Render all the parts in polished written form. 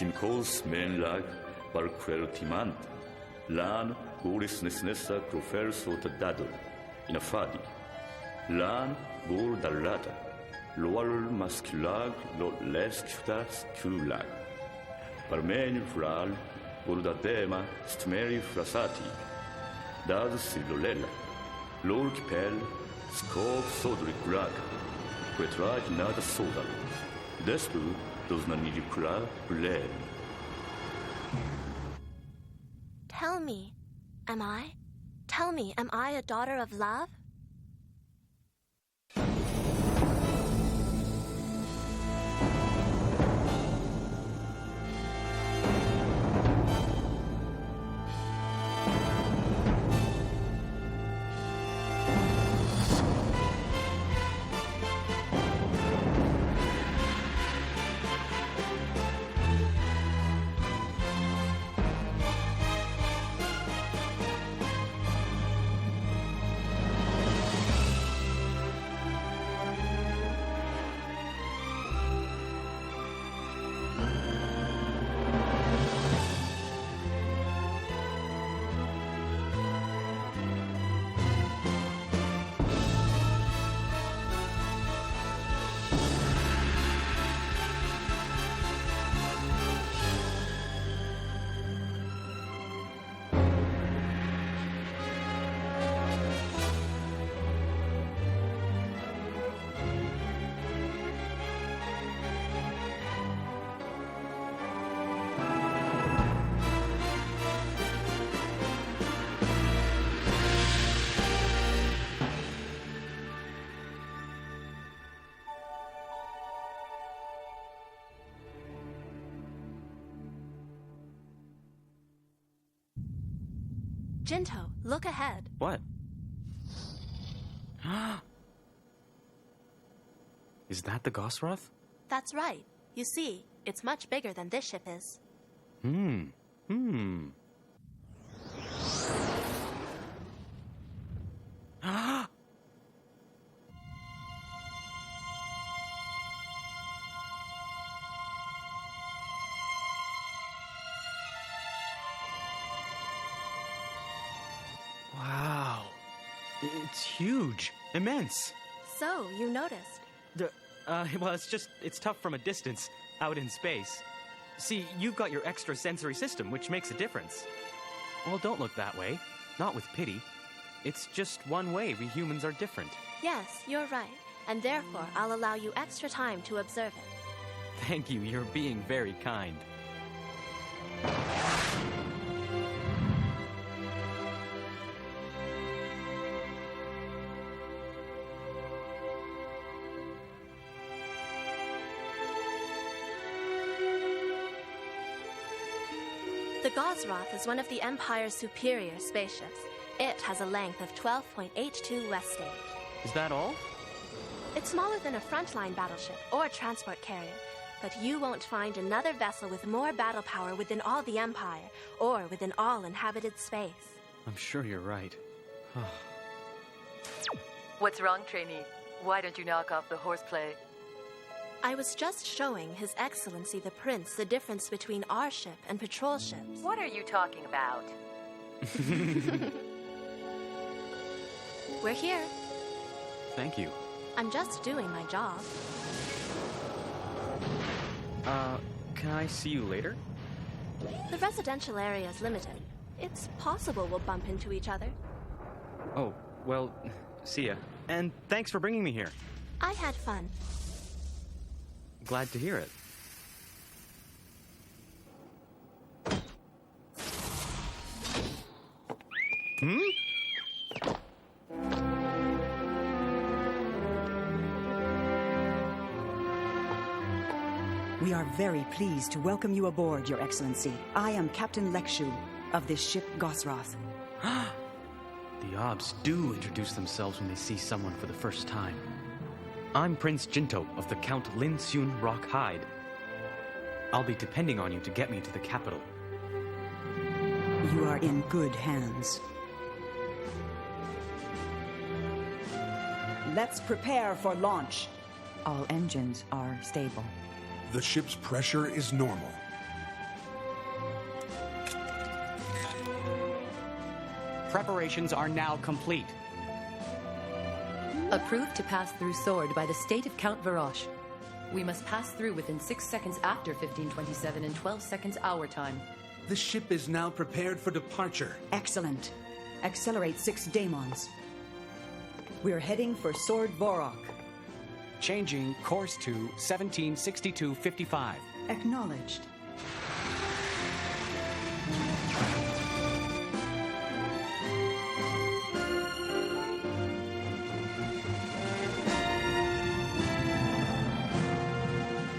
Jinkos menlag var quertimant, lan goris nesnessa crofel sota dado, in a fadi, lan gor dallata, loal masculag lo lescutas culag, parmen fral, dema stmeri frasati, dad silolella, lor kipel, skog sodri graga, quetraj nada sodal, despu dos nanidi kra bled. Tell me, am I a daughter of love? Jinto, look ahead. What? Is that the Gosroth? That's right. You see, it's much bigger than this ship is. Wow. It's huge. Immense. So, you noticed. Well, it's tough from a distance, out in space. See, you've got your extra sensory system, which makes a difference. Well, don't look that way. Not with pity. It's just one way we humans are different. Yes, you're right. And therefore, I'll allow you extra time to observe it. Thank you. You're being very kind. The Gosroth is one of the Empire's superior spaceships. It has a length of 12.82 West Stage. Is that all? It's smaller than a frontline battleship or transport carrier, but you won't find another vessel with more battle power within all the Empire or within all inhabited space. I'm sure you're right. What's wrong, trainee? Why don't you knock off the horseplay? I was just showing His Excellency the Prince the difference between our ship and patrol ships. What are you talking about? We're here. Thank you. I'm just doing my job. Can I see you later? The residential area is limited. It's possible we'll bump into each other. Oh, well, see ya. And thanks for bringing me here. I had fun. Glad to hear it. We are very pleased to welcome you aboard, Your Excellency. I am Captain Lekshu of this ship Gosroth. The Obs do introduce themselves when they see someone for the first time. I'm Prince Jinto of the Count Lin Sun Rock Hide. I'll be depending on you to get me to the capital. You are in good hands. Let's prepare for launch. All engines are stable. The ship's pressure is normal. preparations are now complete. Approved to pass through Sword by the state of Count Varosh. We must pass through within 6 seconds after 1527 and 12 seconds our time. The ship is now prepared for departure. Excellent. Accelerate 6 daemons. We're heading for Sword Vorok. Changing course to 1762.55. Acknowledged.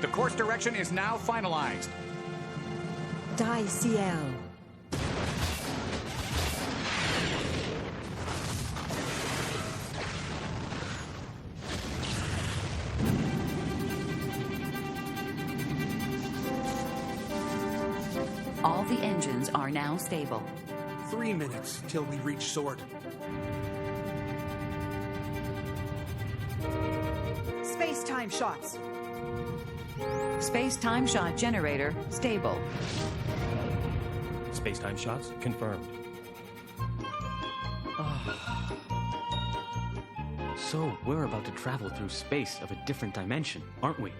The course direction is now finalized. Die Ciel. All the engines are now stable. 3 minutes till we reach Sword. Space-time shots. Space-time shot generator stable. Space-time shots confirmed. So, we're about to travel through space of a different dimension, aren't we?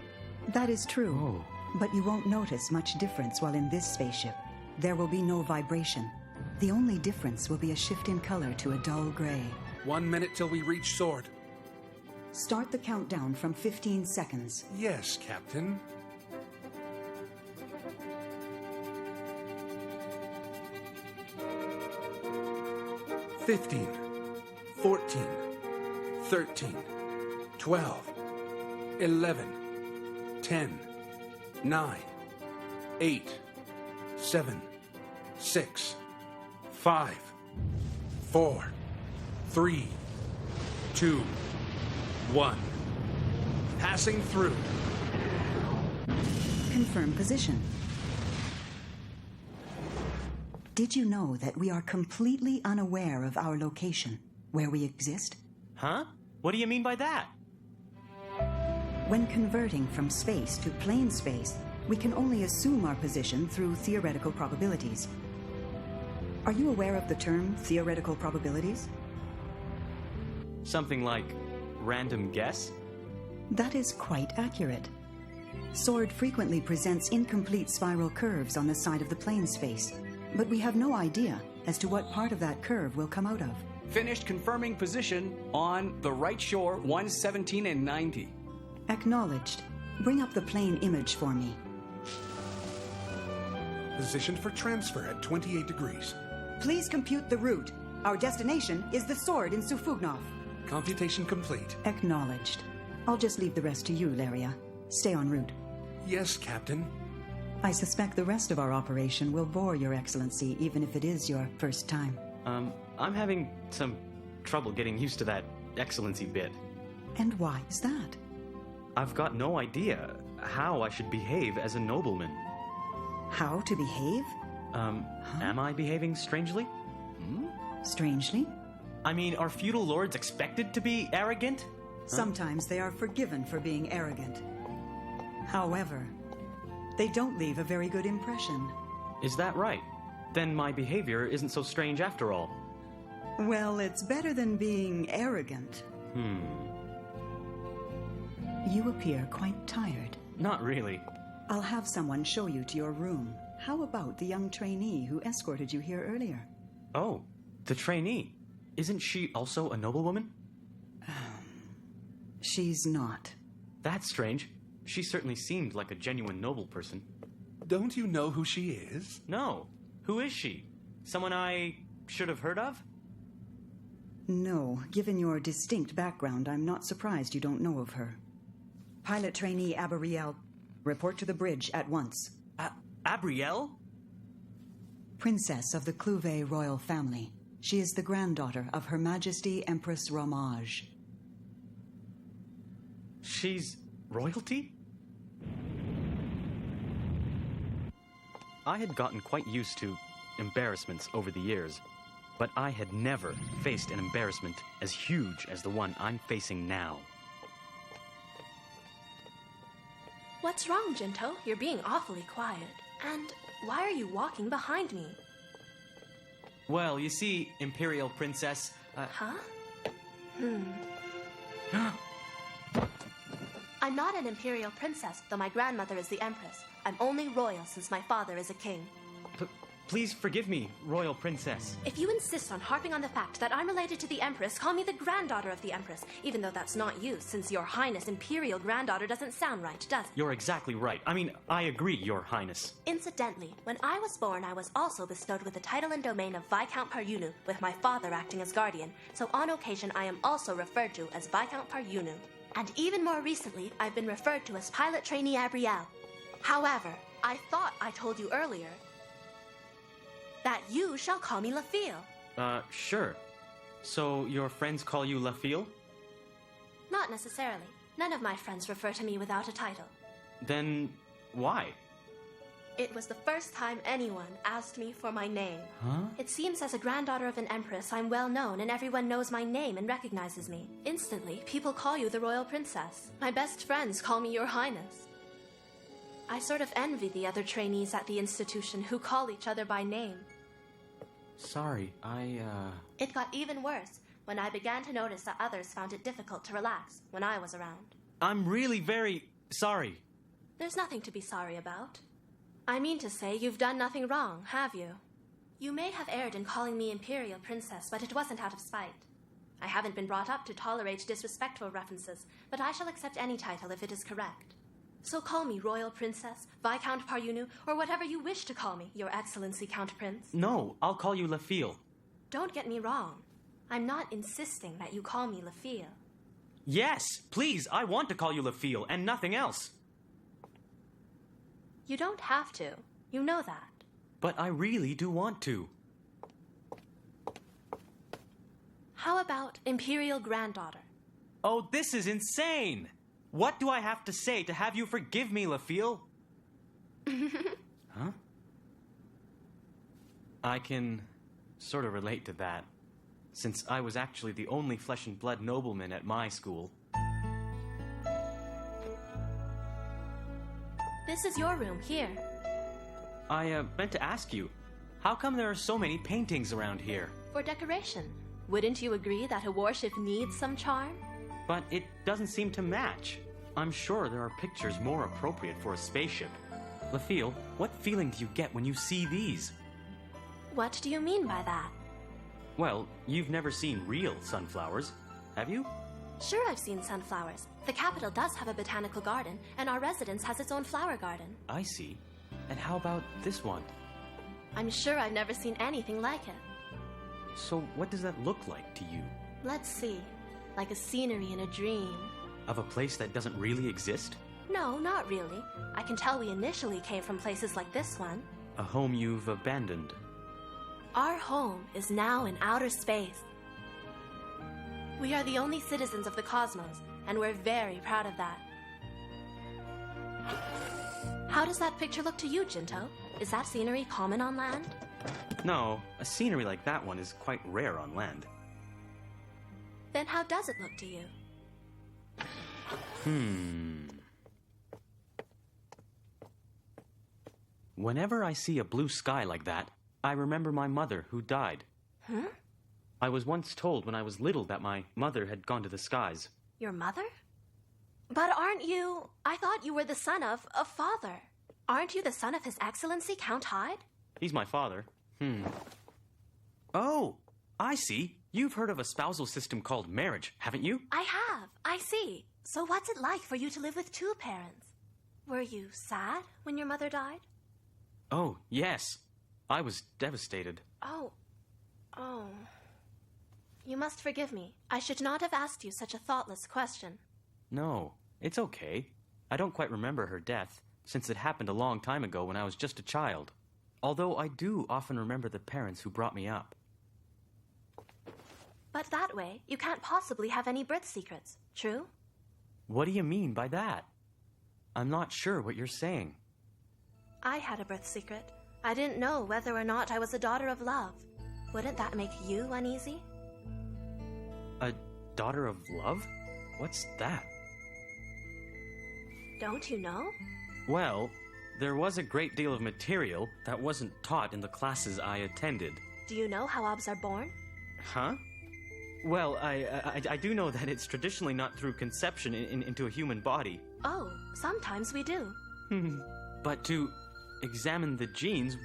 That is true. Oh. But you won't notice much difference while in this spaceship. There will be no vibration. The only difference will be a shift in color to a dull gray. 1 minute till we reach Sword. Start the countdown from 15 seconds. Yes, Captain. "15, 14, 13, 12, 11, 10, 9, 8, 7, 6, 5, 4, 3, 2, 1. Passing through. Confirm position. Did you know that we are completely unaware of our location, where we exist? Huh? What do you mean by that? When converting from space to plane space, we can only assume our position through theoretical probabilities. Are you aware of the term theoretical probabilities? Something like random guess? That is quite accurate. Sword frequently presents incomplete spiral curves on the side of the plane space, but we have no idea as to what part of that curve will come out of. Finished confirming position on the right shore, 117 and 90. Acknowledged. Bring up the plane image for me. Positioned for transfer at 28 degrees. Please compute the route. Our destination is the Sword in Sufugnov. Computation complete. Acknowledged. I'll just leave the rest to you, Laria. Stay en route. Yes, Captain. I suspect the rest of our operation will bore Your Excellency, even if it is your first time. I'm having some trouble getting used to that excellency bit. And why is that? I've got no idea how I should behave as a nobleman. How to behave? Am I behaving strangely? Strangely? I mean, are feudal lords expected to be arrogant? Sometimes they are forgiven for being arrogant. However, they don't leave a very good impression. Is that right? Then my behavior isn't so strange after all. Well, it's better than being arrogant. You appear quite tired. Not really. I'll have someone show you to your room. How about the young trainee who escorted you here earlier? Oh, the trainee. Isn't she also a noblewoman? She's not. That's strange. She certainly seemed like a genuine noble person. Don't you know who she is? No. Who is she? Someone I should have heard of? No. Given your distinct background, I'm not surprised you don't know of her. Pilot trainee Abariel, report to the bridge at once. Abrielle? Princess of the Clouvet royal family. She is the granddaughter of Her Majesty Empress Ramage. She's royalty? I had gotten quite used to embarrassments over the years, but I had never faced an embarrassment as huge as the one I'm facing now. What's wrong, Jinto? You're being awfully quiet. And why are you walking behind me? Well, you see, Imperial Princess, Huh? I'm not an imperial princess, though my grandmother is the empress. I'm only royal since my father is a king. Please forgive me, Royal Princess. If you insist on harping on the fact that I'm related to the empress, call me the granddaughter of the empress, even though that's not you, since your highness imperial granddaughter doesn't sound right, does it? You're exactly right. I mean, I agree, Your Highness. Incidentally, when I was born, I was also bestowed with the title and domain of Viscount Paryunu, with my father acting as guardian, so on occasion I am also referred to as Viscount Paryunu. And even more recently, I've been referred to as Pilot Trainee Abrielle. However, I thought I told you earlier that you shall call me Lafille. Sure. So your friends call you Lafille? Not necessarily. None of my friends refer to me without a title. Then why? It was the first time anyone asked me for my name. Huh? It seems as a granddaughter of an empress, I'm well known and everyone knows my name and recognizes me. Instantly, people call you the royal princess. My best friends call me your highness. I sort of envy the other trainees at the institution who call each other by name. Sorry, It got even worse when I began to notice that others found it difficult to relax when I was around. I'm really very sorry. There's nothing to be sorry about. I mean to say, you've done nothing wrong, have you? You may have erred in calling me Imperial Princess, but it wasn't out of spite. I haven't been brought up to tolerate disrespectful references, but I shall accept any title if it is correct. So call me Royal Princess, Viscount Paryunu, or whatever you wish to call me, Your Excellency Count Prince. No, I'll call you Lafille. Don't get me wrong. I'm not insisting that you call me Lafille. Yes, please, I want to call you Lafille and nothing else. You don't have to. You know that. But I really do want to. How about Imperial Granddaughter? Oh, this is insane! What do I have to say to have you forgive me, Lafille? Huh? I can sort of relate to that, since I was actually the only flesh and blood nobleman at my school. This is your room, here. I meant to ask you, how come there are so many paintings around here? For decoration. Wouldn't you agree that a warship needs some charm? But it doesn't seem to match. I'm sure there are pictures more appropriate for a spaceship. Lafille, what feeling do you get when you see these? What do you mean by that? Well, you've never seen real sunflowers, have you? Sure, I've seen sunflowers. The capital does have a botanical garden, and our residence has its own flower garden. I see. And how about this one? I'm sure I've never seen anything like it. So what does that look like to you? Let's see. Like a scenery in a dream. Of a place that doesn't really exist? No, not really. I can tell we initially came from places like this one. A home you've abandoned. Our home is now in outer space. We are the only citizens of the cosmos, and we're very proud of that. How does that picture look to you, Jinto? Is that scenery common on land? No, a scenery like that one is quite rare on land. Then how does it look to you? Whenever I see a blue sky like that, I remember my mother who died. Huh? I was once told when I was little that my mother had gone to the skies. Your mother? But aren't you... I thought you were the son of a father. Aren't you the son of His Excellency Count Hyde? He's my father. Oh, I see. You've heard of a spousal system called marriage, haven't you? I have. I see. So what's it like for you to live with two parents? Were you sad when your mother died? Oh, yes. I was devastated. Oh. You must forgive me. I should not have asked you such a thoughtless question. No, it's okay. I don't quite remember her death, since it happened a long time ago when I was just a child. Although I do often remember the parents who brought me up. But that way, you can't possibly have any birth secrets, true? What do you mean by that? I'm not sure what you're saying. I had a birth secret. I didn't know whether or not I was a daughter of love. Wouldn't that make you uneasy? A daughter of love? What's that? Don't you know? Well, there was a great deal of material that wasn't taught in the classes I attended. Do you know how obs are born? Huh? Well, I do know that it's traditionally not through conception into a human body. Oh, sometimes we do. But to examine the genes...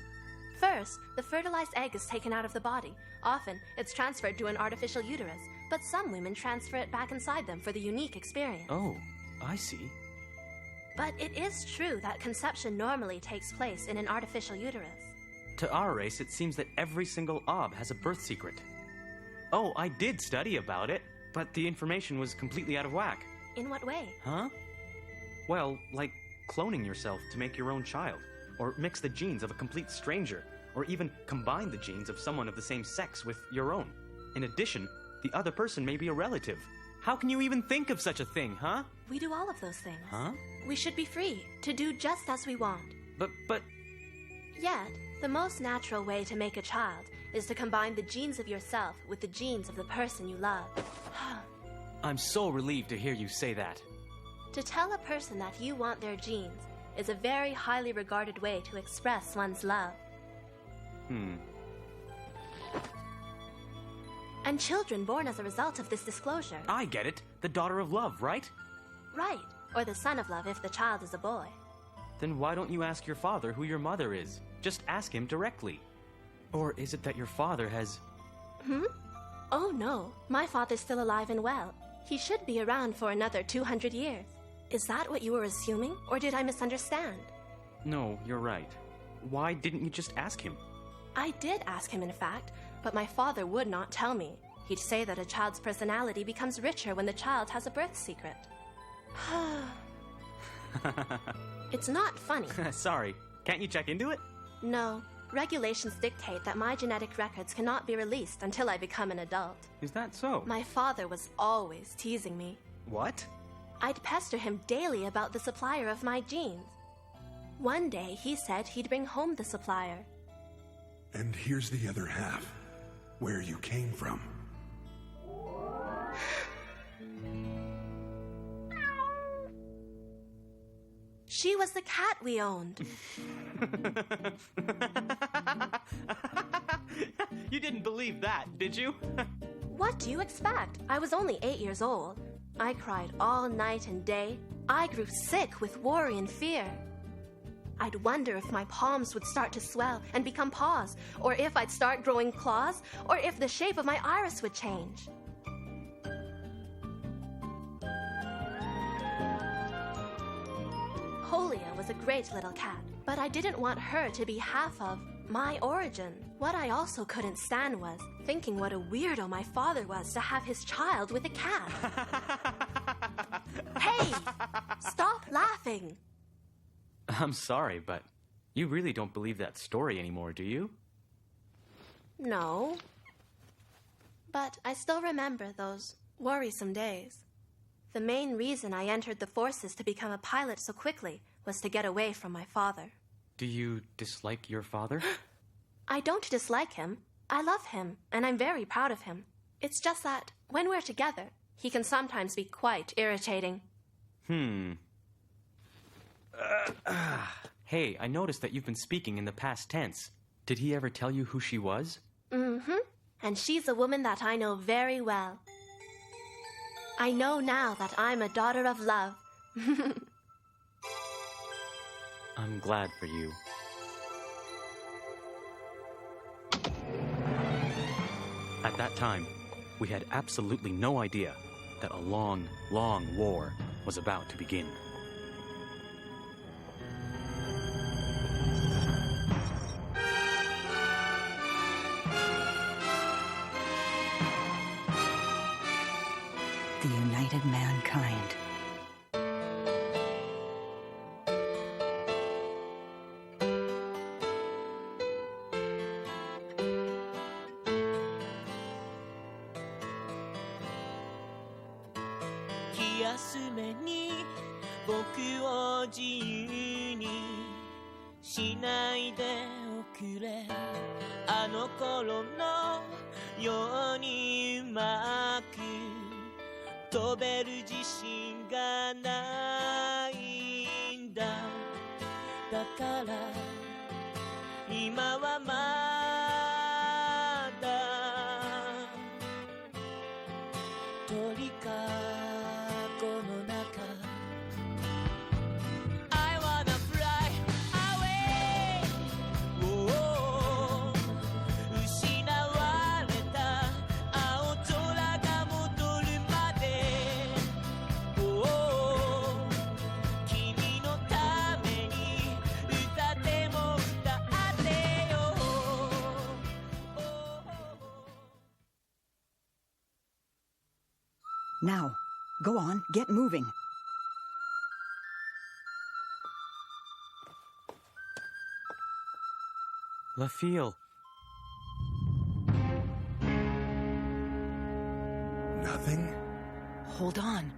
First, the fertilized egg is taken out of the body. Often, it's transferred to an artificial uterus, but some women transfer it back inside them for the unique experience. Oh, I see. But it is true that conception normally takes place in an artificial uterus. To our race, it seems that every single ob has a birth secret. Oh, I did study about it, but the information was completely out of whack. In what way? Huh? Well, like cloning yourself to make your own child, or mix the genes of a complete stranger, or even combine the genes of someone of the same sex with your own. In addition, the other person may be a relative. How can you even think of such a thing, huh? We do all of those things. Huh? We should be free to do just as we want. But... Yet, the most natural way to make a child is to combine the genes of yourself with the genes of the person you love. I'm so relieved to hear you say that. To tell a person that you want their genes is a very highly regarded way to express one's love. And children born as a result of this disclosure. I get it. The daughter of love, right? Right. Or the son of love if the child is a boy. Then why don't you ask your father who your mother is? Just ask him directly. Or is it that your father has... Oh no, my father's still alive and well. He should be around for another 200 years. Is that what you were assuming, or did I misunderstand? No, you're right. Why didn't you just ask him? I did ask him, in fact, but my father would not tell me. He'd say that a child's personality becomes richer when the child has a birth secret. It's not funny. Sorry, can't you check into it? No. Regulations dictate that my genetic records cannot be released until I become an adult. Is that so? My father was always teasing me. What? I'd pester him daily about the supplier of my genes. One day, he said he'd bring home the supplier. And here's the other half, where you came from. She was the cat we owned. You didn't believe that, did you? What do you expect? I was only 8 years old. I cried all night and day. I grew sick with worry and fear. I'd wonder if my palms would start to swell and become paws, or if I'd start growing claws, or if the shape of my iris would change. Holia was a great little cat, but I didn't want her to be half of my origin. What I also couldn't stand was thinking what a weirdo my father was to have his child with a cat. Hey! Stop laughing! I'm sorry, but you really don't believe that story anymore, do you? No. But I still remember those worrisome days. The main reason I entered the forces to become a pilot so quickly was to get away from my father. Do you dislike your father? I don't dislike him. I love him, and I'm very proud of him. It's just that, when we're together, he can sometimes be quite irritating. Hey, I noticed that you've been speaking in the past tense. Did he ever tell you who she was? Mm-hmm. And she's a woman that I know very well. I know now that I'm a daughter of love. I'm glad for you. At that time, we had absolutely no idea that a long, long war was about to begin. The united mankind. 鳥かごの中 I wanna fly away、失われた青空が戻るまで、君のために歌っても歌ってよ。Now, go on, get moving. LaFille. Nothing? Hold on.